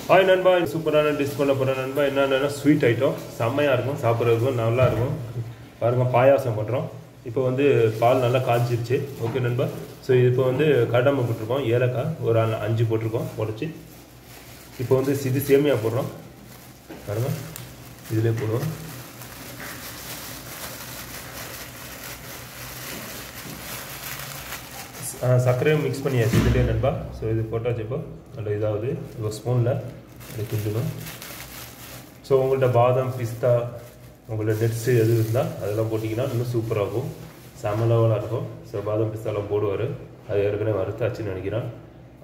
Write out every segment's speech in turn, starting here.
Hi நண்பா, சூப்பரான dish பண்ண போகிறேன் நண்பா. என்னென்னா ஸ்வீட் ஐட்டம் செம்மையாக இருக்கும், சாப்பிட்றதுக்கும் நல்லா இருக்கும். பாருங்கள், பாயாசம் பண்ணுறோம். இப்போ வந்து பால் நல்லா காய்ச்சிருச்சு. ஓகே நண்பா. ஸோ இப்போ வந்து கடமை போட்டிருக்கோம், ஏலக்காய் ஒரு 5 போட்டிருக்கோம் உடச்சி. இப்போ வந்து இது சேமியா போடுறோம். பாருங்கள், இதிலே போடுவோம். சர்க்கரையும் மிக்ஸ் பண்ணியாச்சு இதுலேயே நண்பா. ஸோ இது போட்டாச்சு. இப்போ நல்ல இதாவது இப்போ ஸ்பூனில் அப்படி கிண்டணும். ஸோ உங்கள்கிட்ட பாதாம், பிஸ்தா, உங்கள்ட்ட நட்ஸு எது இருந்தால் அதெல்லாம் போட்டிங்கன்னா இன்னும் சூப்பராக இருக்கும், செம லெவலாக இருக்கும். ஸோ பாதாம் பிஸ்தாலாம் போடுவார். அது ஏற்கனவே வறுத்தாச்சுன்னு நினைக்கிறான்.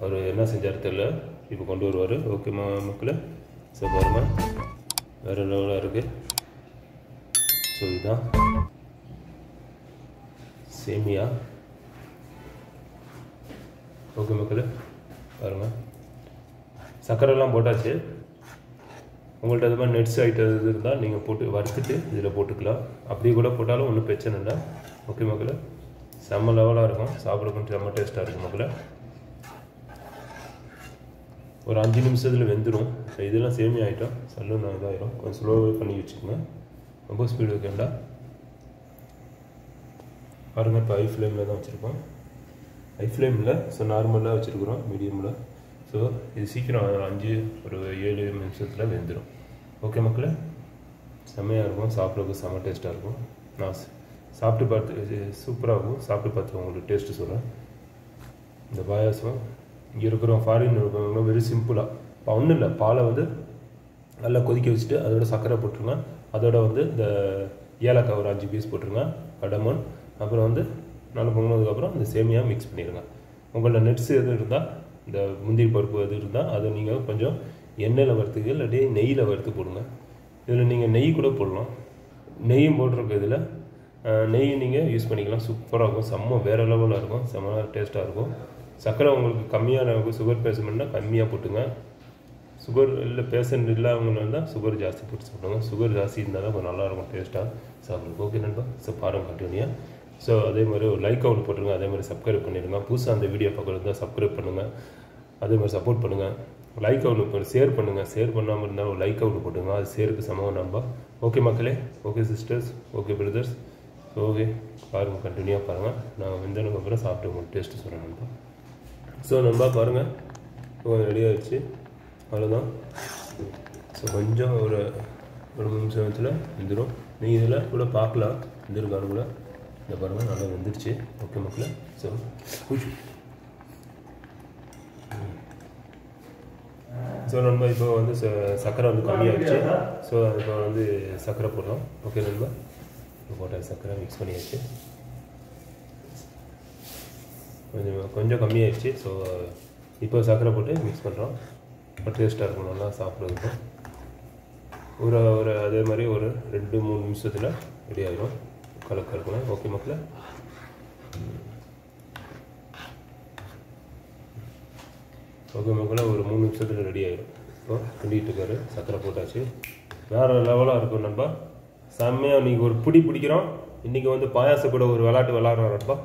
அவர் என்ன செஞ்சார் தெரியல, இப்போ கொண்டு வருவார். ஓகே மக்களே. ஸோ பாருங்கள், வேறு லெவலாக இருக்குது. ஸோ இதுதான் சேமியா. ஓகே மக்களே, பாருங்கள், சர்க்கரைலாம் போட்டாச்சு. உங்கள்கிட்ட அது மாதிரி நட்ஸ் ஐட்டம் இது இருந்தால் நீங்கள் போட்டு வறுத்துட்டு இதில் போட்டுக்கலாம். அப்படியே கூட போட்டாலும் ஒன்றும் பிரச்சனை இல்லை. ஓகே மக்களே, செம்ம லெவலாக இருக்கும், சாப்பிட கொஞ்சம் செம்ம டேஸ்ட்டாக இருக்கும் மக்களே. ஒரு 5 நிமிஷத்தில் வெந்துடும். இதெல்லாம் சேமியா ஐட்டம் சல்லுன்னு இதாகிடும். கொஞ்சம் ஸ்லோவாக பண்ணி வச்சுக்கோங்க, ரொம்ப ஸ்பீடு வைக்க வேண்டாம். பாருங்கள், இப்போ ஹை ஃப்ளேமில் தான் வச்சுருக்கோம். ஹை ஃப்ளேமில், ஸோ நார்மலாக வச்சுருக்குறோம், மீடியமில். ஸோ இது சீக்கிரம் ஒரு 7 நிமிஷத்தில் வெந்துடும். ஓகே மக்களே, செம்மையாக இருக்கும், சாப்பிட்றதுக்கு செம்ம டேஸ்ட்டாக இருக்கும். நான் சாப்பிட்டு பார்த்து சூப்பராக இருக்கும். சாப்பிட்டு பார்த்து உங்களுக்கு டேஸ்ட்டு சொல்கிறேன். இந்த பாயாசம் இங்கே இருக்கிறோம், ஃபாரின் இருக்கிறவங்க வெரி சிம்பிளாக ஒன்றும் இல்லை. பாலை வந்து நல்லா கொதிக்க வச்சுட்டு அதோட சர்க்கரை போட்டுருங்க. அதோட வந்து இந்த ஏலக்காய் ஒரு 5 பீஸ் போட்டுருங்க, கடமன். அப்புறம் வந்து நல்லா பொங்கினதுக்கப்புறம் இந்த சேமியா மிக்ஸ் பண்ணிடுங்க. உங்களோட நட்ஸ் எது இருந்தால், இந்த முந்திரி பருப்பு எது இருந்தால் அதை நீங்கள் கொஞ்சம் எண்ணெயில் வறுத்துக்கு இல்லாட்டி நெய்யில் வறுத்து போடுங்க. இதில் நீங்கள் நெய் கூட போடலாம். நெய்யும் போட்டிருக்க இதில் நெய் நீங்கள் யூஸ் பண்ணிக்கலாம். சூப்பராக இருக்கும், செம்ம வேறு லெவலில் இருக்கும், செம்ம டேஸ்ட்டாக இருக்கும். சர்க்கரை உங்களுக்கு கம்மியான சுகர் பேஷண்ட்னா கம்மியாக போட்டுங்க. சுகர் இல்லை பேஷண்ட் இல்லாதவங்க இருந்தால் சுகர் ஜாஸ்தி போட்டு சாப்பிடுங்க. சுகர் ஜாஸ்தி இருந்தால் தான் கொஞ்சம் நல்லாயிருக்கும் டேஸ்ட்டாக சாப்பிடுங்க. ஓகே நண்பா. ஸோ பாருங்கள் கண்டினியூ. ஸோ அதே மாதிரி ஒரு லைக் ஒன்று போட்டுருங்க. அதே மாதிரி சப்ஸ்கிரைப் பண்ணிடுங்க. புதுசாக அந்த வீடியோ பார்க்குறது தான் சப்ஸ்கிரைப் பண்ணுங்கள். அதே மாதிரி சப்போர்ட் பண்ணுங்கள். லைக் ஒன்று ஷேர் பண்ணுங்கள். ஷேர் பண்ணாமல் இருந்தால் ஒரு லைக் ஒன்று போட்டுங்க, அது ஷேருக்கு சமம் நண்பா. ஓகே மக்களே, okay sisters, okay brothers. Okay பாருங்கள், கண்டினியூவாக பாருங்கள். நான் வெந்ததுக்கு அப்புறம் சாப்பிட்டு உங்களுக்கு டேஸ்ட்டு சொல்கிறேன் நண்பா. ஸோ நண்பா பாருங்கள், ரெடி ஆகிடுச்சு, அவ்வளோதான். ஸோ கொஞ்சம் ஒரு 3 நிமிஷத்தில் வெந்துடும். நீங்கள் இதில் கூட பார்க்கலாம் வெந்திருக்கானு கூட. இந்த பாருங்கள், நல்லா வெந்துடுச்சு. ஓகே மக்களே. ஸோ நண்பா இப்போ வந்து சர்க்கரை வந்து கம்மியாகிடுச்சு. ஸோ இப்போ வந்து சர்க்கரை போடலாம். ஓகே நண்பா, இப்போ போட்ட சர்க்கரை மிக்ஸ் பண்ணியாச்சு. கொஞ்சம் கம்மியாகிடுச்சு. ஸோ இப்போ சர்க்கரை போட்டு மிக்ஸ் பண்ணுறோம். இப்போ டேஸ்ட்டாக இருக்கும், நல்லா சாப்பிட்றதுக்கு. ஒரு அதே மாதிரி ஒரு 2-3 நிமிஷத்தில் ரெடி ஆகிடும். கலக்கணும். ஓகே மக்களே. ஓகே மக்களே, ஒரு 3 நிமிஷத்தில் ரெடி ஆகிடும். இப்போ கிண்டிகிட்டு இருக்காரு, சர்க்கரை போட்டாச்சு. வேறு லெவலாக இருக்கும் நண்பா, செம்மையாக. இன்றைக்கி ஒரு பிடிக்கிறோம். இன்றைக்கி வந்து பாயாசம் கூட ஒரு விளாட்டு விளாட்றோம் நண்பா.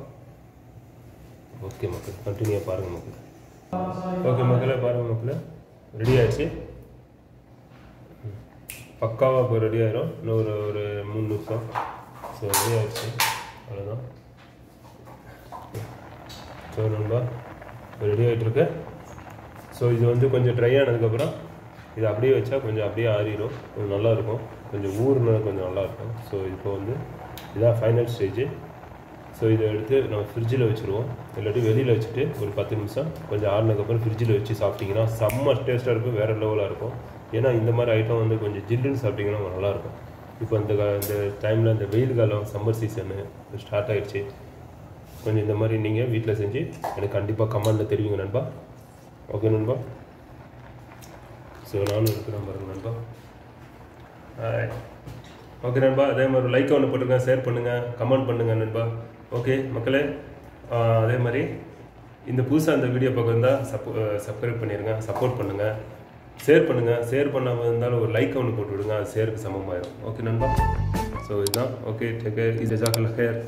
ஓகே மக்கள், கண்டினியூவாக பாருங்கள் மக்கள். ஓகே மக்களே, பாருங்கள் மக்களே, ரெடி ஆகிடுச்சு. பக்காவாக இப்போ ரெடி ஆகிடும். இன்னும் ஒரு 3 நிமிஷம். ஸோ ரெடி ஆகிடுச்சு, அவ்வளோதான். ஸோ நண்பா இப்போ ரெடி ஆகிட்டுருக்கு. ஸோ இது வந்து கொஞ்சம் ட்ரை ஆனதுக்கப்புறம் இது அப்படியே வச்சா கொஞ்சம் அப்படியே ஆறிடும், கொஞ்சம் நல்லாயிருக்கும். கொஞ்சம் ஊறுனா கொஞ்சம் நல்லாயிருக்கும். ஸோ இப்போ வந்து இதான் ஃபைனல் ஸ்டேஜு. ஸோ இதை எடுத்து நம்ம ஃப்ரிட்ஜில் வச்சுருவோம், இல்லாட்டி வெளியில் வச்சுட்டு ஒரு 10 நிமிஷம் கொஞ்சம் ஆறினதுக்கப்புறம் ஃப்ரிட்ஜில் வச்சு சாப்பிட்டிங்கன்னா செம்ம டேஸ்ட்டாக இருக்கும், வேறு லெவலாக இருக்கும். ஏன்னா இந்த மாதிரி ஐட்டம் வந்து கொஞ்சம் ஜில்லுன்னு சாப்பிட்டிங்கன்னா நல்லாயிருக்கும். இப்போ இந்த டைமில் இந்த வெயில் காலம், சம்மர் சீசனு ஸ்டார்ட் ஆகிடுச்சு. கொஞ்சம் இந்த மாதிரி நீங்கள் வீட்டில் செஞ்சு எனக்கு கண்டிப்பாக கமெண்டில் தெரிவிங்க நண்பா. ஓகே நண்பா. ஸோ நானும் இருக்கிறேன் பாருங்கள் நண்பா. ஓகே நண்பா, அதே மாதிரி லைக் ஒன்று போட்டுருங்க, ஷேர் பண்ணுங்கள், கமெண்ட் பண்ணுங்கள் நண்பா. ஓகே மக்களே, அதே மாதிரி இந்த புதுசாக அந்த வீடியோ பார்க்க இருந்தால் சப்ஸ்கிரைப் பண்ணிடுங்க, சப்போர்ட் பண்ணுங்கள், ஷேர் பண்ணுங்கள். ஷேர் பண்ணாமல் இருந்தாலும் ஒரு லைக் ஒன்று போட்டு விடுங்க, அது ஷேருக்கு சமமாயிடும். ஓகே நண்பா. ஸோ இதுதான். ஓகே, டேக் கேர், இது ஜாக்கல் ஹேர்.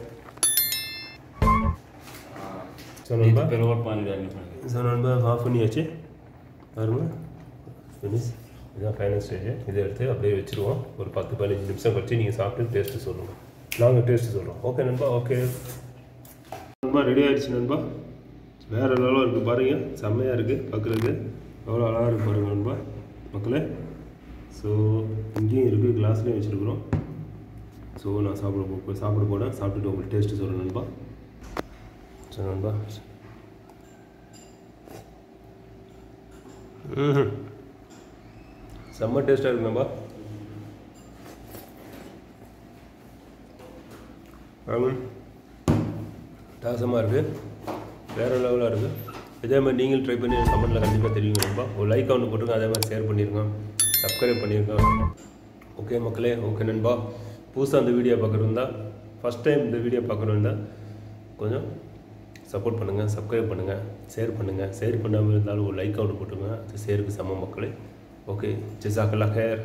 ஸோ நண்பா ஆஃப் பண்ணியாச்சு பாருங்கள். ஃபினிஷ். இதுதான் ஃபைனல் ஸ்டேஜ். இதை எடுத்து அப்படியே வச்சுருவோம். ஒரு 10-15 நிமிஷம் கழிச்சு நீங்கள் சாப்பிட்டு டேஸ்ட்டு சொல்லுங்கள். நாங்கள் டேஸ்ட்டு சொல்கிறோம். ஓகே நண்பா. ஓகே நண்பா, ரெடி ஆகிடுச்சு நண்பா. வேறு லெவலாக இருக்குது பாருங்கள். செம்மையாக இருக்குது பார்க்குறதுக்கு. எவ்வளோ அழகாக இருக்குது பாருங்கள் நண்பா மக்களே. ஸோ இங்கேயும் இருக்குது, கிளாஸ்லேயும் வச்சுருக்குறோம். ஸோ நான் சாப்பிட போனேன். சாப்பிட்டுட்டு உங்களுக்கு டேஸ்ட்டு சொல்கிறேன் நண்பா. ஸோ நண்பா செம்ம டேஸ்ட்டாக இருக்கு நண்பா. டாசமாக இருக்குது, வேறு லெவலாக இருக்குது. இதே மாதிரி நீங்களும் ட்ரை பண்ணி கமெண்ட்டில் கண்டிப்பாக தெரியுங்க நண்பா. ஒரு லைக் ஒன்று போட்டுருங்க, அதே மாதிரி ஷேர் பண்ணியிருக்கோம், சப்ஸ்கிரைப் பண்ணியிருக்கோம். ஓகே மக்களே. ஓகே நண்பா. புதுசாக அந்த வீடியோ பார்க்குறதா, ஃபஸ்ட் டைம் இந்த வீடியோ பார்க்குறதா கொஞ்சம் சப்போர்ட் பண்ணுங்கள், சப்ஸ்கிரைப் பண்ணுங்கள், ஷேர் பண்ணுங்கள். ஷேர் பண்ணாமல் இருந்தாலும் ஒரு லைக் ஒன்று போட்டுருங்க. அது ஷேருக்கு சமம் மக்களே. ஓகே, ஜஸாக்கல்லாஹ் ஹைர்.